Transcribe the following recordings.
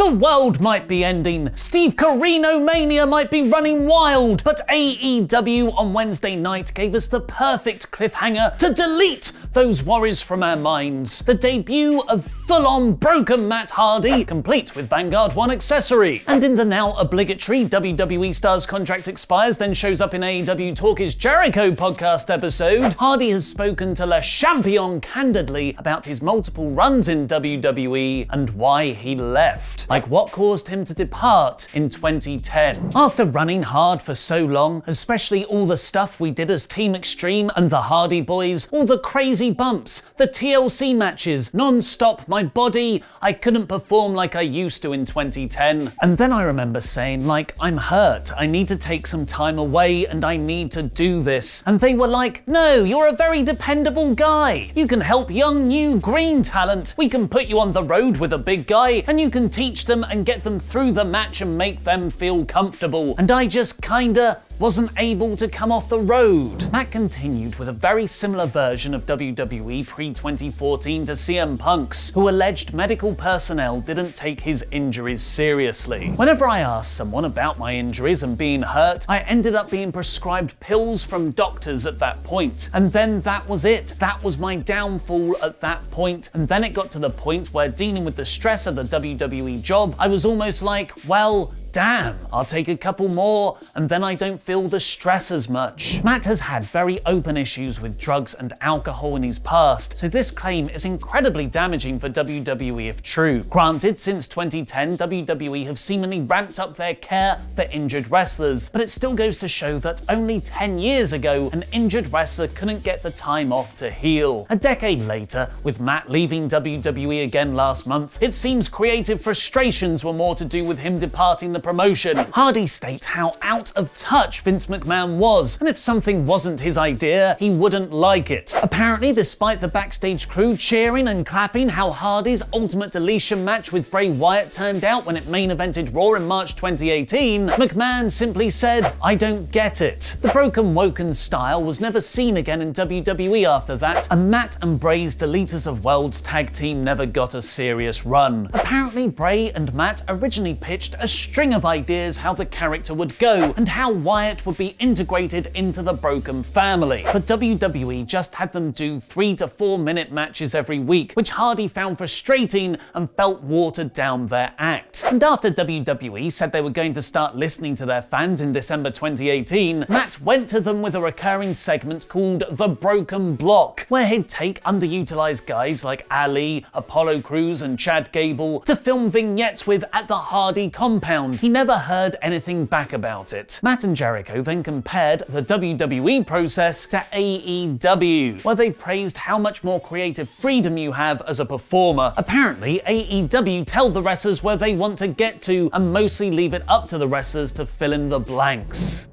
The world might be ending, Steve Corino mania might be running wild, but AEW on Wednesday night gave us the perfect cliffhanger to delete those worries from our minds. The debut of full-on broken Matt Hardy, complete with Vanguard 1 accessory. And in the now obligatory WWE star's contract expires then shows up in AEW Talk is Jericho podcast episode, Hardy has spoken to Le Champion candidly about his multiple runs in WWE and why he left. Like what caused him to depart in 2010. After running hard for so long, especially all the stuff we did as Team Extreme and the Hardy Boys, all the crazy bumps, the TLC matches, non-stop, my body, I couldn't perform like I used to in 2010. And then I remember saying, like, I'm hurt, I need to take some time away and I need to do this. And they were like, no, you're a very dependable guy. You can help young, new, green talent. We can put you on the road with a big guy and you can teach them and get them through the match and make them feel comfortable. And I just kinda wasn't able to come off the road. Matt continued with a very similar version of WWE pre-2014 to CM Punk's, who alleged medical personnel didn't take his injuries seriously. Whenever I asked someone about my injuries and being hurt, I ended up being prescribed pills from doctors at that point. And then that was it. That was my downfall at that point. And then it got to the point where dealing with the stress of the WWE job, I was almost like, well, damn, I'll take a couple more and then I don't feel the stress as much. Matt has had very open issues with drugs and alcohol in his past, so this claim is incredibly damaging for WWE if true. Granted, since 2010, WWE have seemingly ramped up their care for injured wrestlers, but it still goes to show that only 10 years ago, an injured wrestler couldn't get the time off to heal. A decade later, with Matt leaving WWE again last month, it seems creative frustrations were more to do with him departing the promotion. Hardy states how out of touch Vince McMahon was, and if something wasn't his idea, he wouldn't like it. Apparently, despite the backstage crew cheering and clapping how Hardy's Ultimate Deletion match with Bray Wyatt turned out when it main evented Raw in March 2018, McMahon simply said, I don't get it. The Broken Woken style was never seen again in WWE after that, and Matt and Bray's Deleters of Worlds tag team never got a serious run. Apparently, Bray and Matt originally pitched a string of ideas how the character would go and how Wyatt would be integrated into the Broken family. But WWE just had them do 3 to 4 minute matches every week, which Hardy found frustrating and felt watered down their act. And after WWE said they were going to start listening to their fans in December 2018, Matt went to them with a recurring segment called The Broken Block, where he'd take underutilized guys like Ali, Apollo Crews and Chad Gable to film vignettes with at the Hardy compound. He never heard anything back about it. Matt and Jericho then compared the WWE process to AEW, where they praised how much more creative freedom you have as a performer. Apparently, AEW tell the wrestlers where they want to get to and mostly leave it up to the wrestlers to fill in the blanks.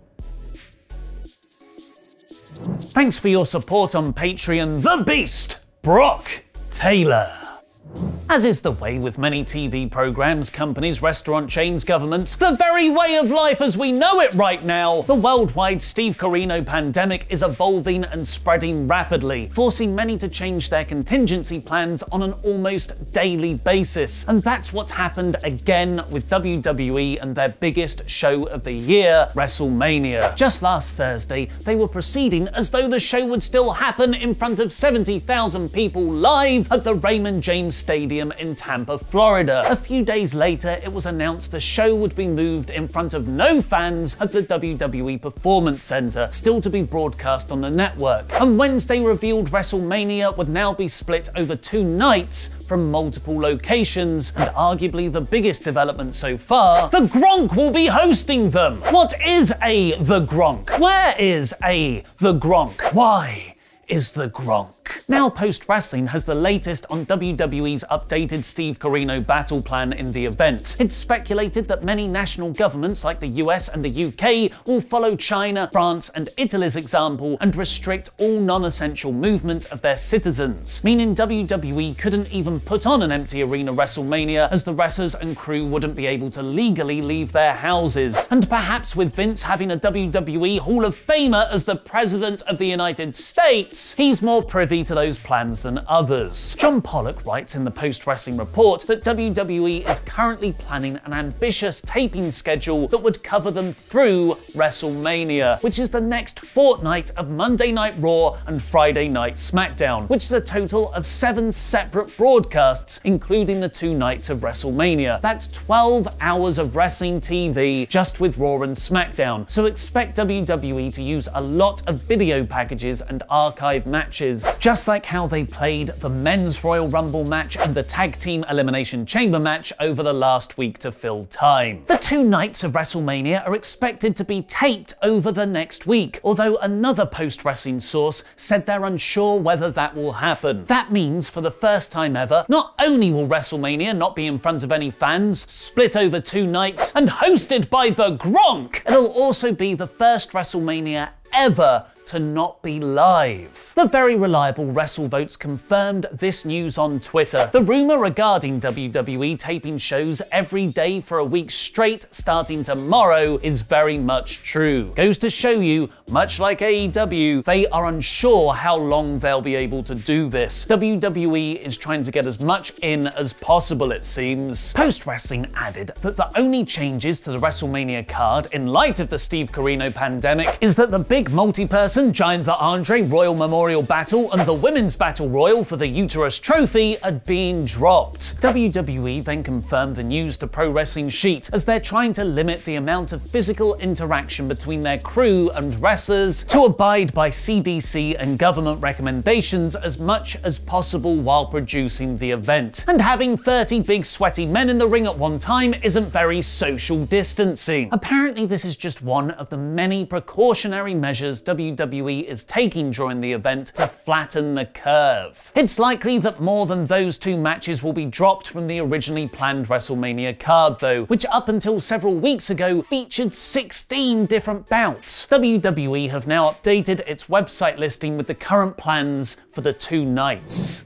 Thanks for your support on Patreon, The Beast, Brock Taylor. As is the way with many TV programs, companies, restaurant chains, governments, the very way of life as we know it right now, the worldwide Steve Corino pandemic is evolving and spreading rapidly, forcing many to change their contingency plans on an almost daily basis. And that's what's happened again with WWE and their biggest show of the year, WrestleMania. Just last Thursday, they were proceeding as though the show would still happen in front of 70,000 people live at the Raymond James Stadium in Tampa, Florida. A few days later, it was announced the show would be moved in front of no fans at the WWE Performance Center, still to be broadcast on the network. And Wednesday revealed WrestleMania would now be split over 2 nights from multiple locations, and arguably the biggest development so far, the Gronk will be hosting them. What is The Gronk? Where is The Gronk? Why is The Gronk? Now Post Wrestling has the latest on WWE's updated Steve Corino battle plan in the event. It's speculated that many national governments like the US and the UK will follow China, France and Italy's example and restrict all non-essential movement of their citizens, meaning WWE couldn't even put on an empty arena WrestleMania as the wrestlers and crew wouldn't be able to legally leave their houses. And perhaps with Vince having a WWE Hall of Famer as the President of the United States, days. He's more privy to those plans than others. John Pollock writes in the Post-Wrestling Report that WWE is currently planning an ambitious taping schedule that would cover them through WrestleMania, which is the next fortnight of Monday Night Raw and Friday Night SmackDown, which is a total of 7 separate broadcasts, including the 2 nights of WrestleMania. That's 12 hours of wrestling TV just with Raw and SmackDown, so expect WWE to use a lot of video packages and archive matches, just like how they played the Men's Royal Rumble match and the Tag Team Elimination Chamber match over the last week to fill time. The 2 nights of WrestleMania are expected to be taped over the next week, although another post-wrestling source said they're unsure whether that will happen. That means for the first time ever, not only will WrestleMania not be in front of any fans, split over 2 nights, and hosted by the Gronk, it'll also be the first WrestleMania ever to not be live. The very reliable WrestleVotes confirmed this news on Twitter. The rumour regarding WWE taping shows every day for a week straight starting tomorrow is very much true. Goes to show you, much like AEW, they are unsure how long they'll be able to do this. WWE is trying to get as much in as possible, it seems. Post Wrestling added that the only changes to the WrestleMania card in light of the Steve Corino pandemic is that the big multi-person Giant the Andre Royal Memorial Battle and the Women's Battle Royal for the Uterus Trophy are being dropped. WWE then confirmed the news to Pro Wrestling Sheet, as they're trying to limit the amount of physical interaction between their crew and wrestlers to abide by CDC and government recommendations as much as possible while producing the event. And having 30 big sweaty men in the ring at one time isn't very social distancing. Apparently this is just one of the many precautionary measures WWE is taking during the event to flatten the curve. It's likely that more than those 2 matches will be dropped from the originally planned WrestleMania card though, which up until several weeks ago featured 16 different bouts. WWE have now updated its website listing with the current plans for the 2 nights.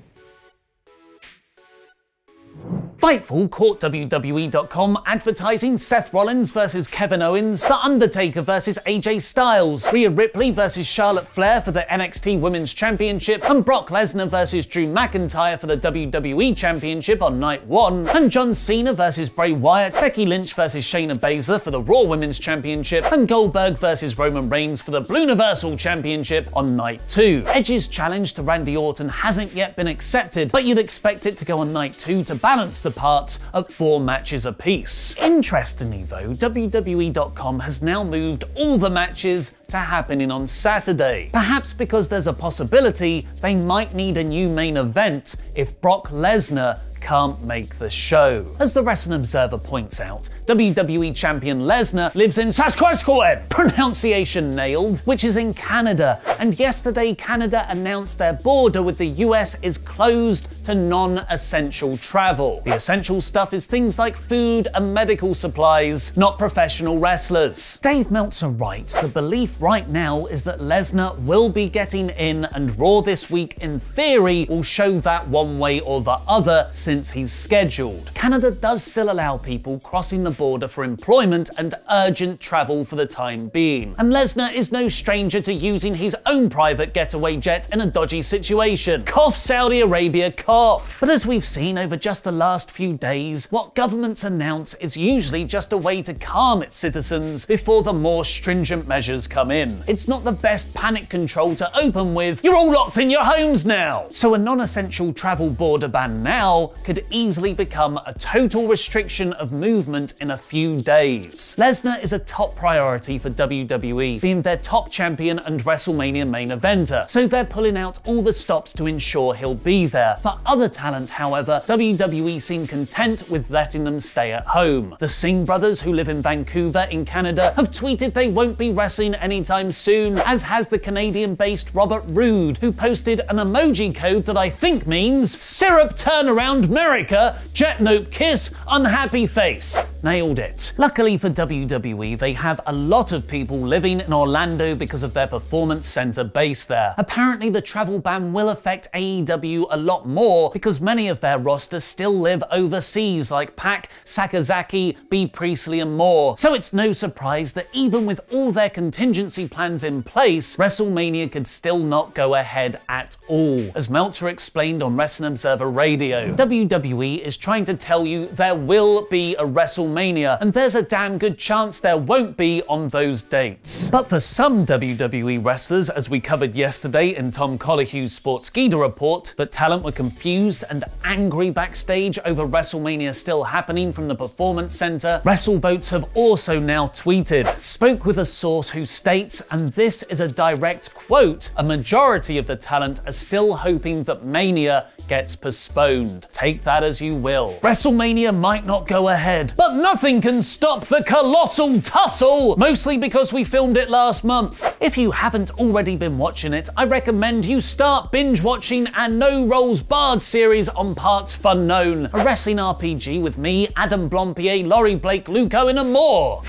Fightful caught WWE.com advertising Seth Rollins vs Kevin Owens, The Undertaker vs AJ Styles, Rhea Ripley vs Charlotte Flair for the NXT Women's Championship, and Brock Lesnar vs Drew McIntyre for the WWE Championship on night 1, and John Cena vs Bray Wyatt, Becky Lynch vs Shayna Baszler for the Raw Women's Championship, and Goldberg vs Roman Reigns for the Blue Universal Championship on night 2. Edge's challenge to Randy Orton hasn't yet been accepted, but you'd expect it to go on night 2 to balance the parts of 4 matches apiece. Interestingly though, WWE.com has now moved all the matches to happening on Saturday. Perhaps because there's a possibility they might need a new main event if Brock Lesnar can't make the show. As the Wrestling Observer points out, WWE Champion Lesnar lives in Saskatchewan, pronunciation nailed, which is in Canada, and yesterday Canada announced their border with the US is closed to non-essential travel. The essential stuff is things like food and medical supplies, not professional wrestlers. Dave Meltzer writes, the belief right now is that Lesnar will be getting in, and Raw this week in theory will show that one way or the other since he's scheduled. Canada does still allow people crossing the border for employment and urgent travel for the time being, and Lesnar is no stranger to using his own private getaway jet in a dodgy situation. Cough Saudi Arabia, cough. But as we've seen over just the last few days, what governments announce is usually just a way to calm its citizens before the more stringent measures come in. It's not the best panic control to open with, you're all locked in your homes now. So a non-essential travel border ban now could easily become a total restriction of movement in a few days. Lesnar is a top priority for WWE, being their top champion and WrestleMania main eventer, so they're pulling out all the stops to ensure he'll be there. For other talent, however, WWE seem content with letting them stay at home. The Singh brothers, who live in Vancouver in Canada, have tweeted they won't be wrestling anytime soon, as has the Canadian-based Robert Roode, who posted an emoji code that I think means syrup turnaround America, jet note kiss, unhappy face. Nailed it. Luckily for WWE, they have a lot of people living in Orlando because of their performance center base there. Apparently the travel ban will affect AEW a lot more more because many of their roster still live overseas, like Pac, Sakazaki, B. Priestley and more. So it's no surprise that even with all their contingency plans in place, WrestleMania could still not go ahead at all. As Meltzer explained on Wrestling Observer Radio, WWE is trying to tell you there will be a WrestleMania, and there's a damn good chance there won't be on those dates. But for some WWE wrestlers, as we covered yesterday in Tom Collihue's Sportskeeda report, that talent were confused and angry backstage over WrestleMania still happening from the Performance Center, WrestleVotes have also now tweeted, spoke with a source who states, and this is a direct quote, a majority of the talent are still hoping that Mania gets postponed. Take that as you will. WrestleMania might not go ahead, but nothing can stop the colossal tussle, mostly because we filmed it last month. If you haven't already been watching it, I recommend you start binge watching our No Rolls Barred series on PARTSFUNKNOWN, a wrestling RPG with me, Adam Blompier, Laurie Blake, Luke Owen and more.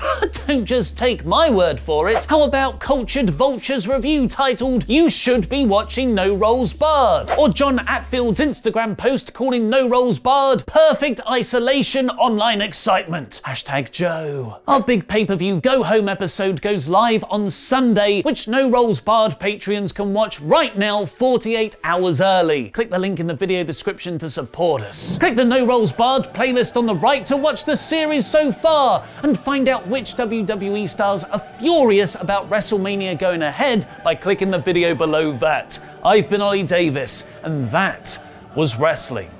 Don't just take my word for it. How about Cultured Vulture's review titled "You Should Be Watching No Rolls Barred," or John Atfield's Instagram post calling No Rolls Barred "perfect isolation online excitement." #Joe. Our big pay-per-view Go Home episode goes live on Sunday, which No Rolls Barred Patreons can watch right now 48 hours early. Click the link in the video description to support us. Click the No Rolls Barred playlist on the right to watch the series so far and find out which WWE stars are furious about WrestleMania going ahead by clicking the video below that. I've been Ollie Davis, and that was wrestling.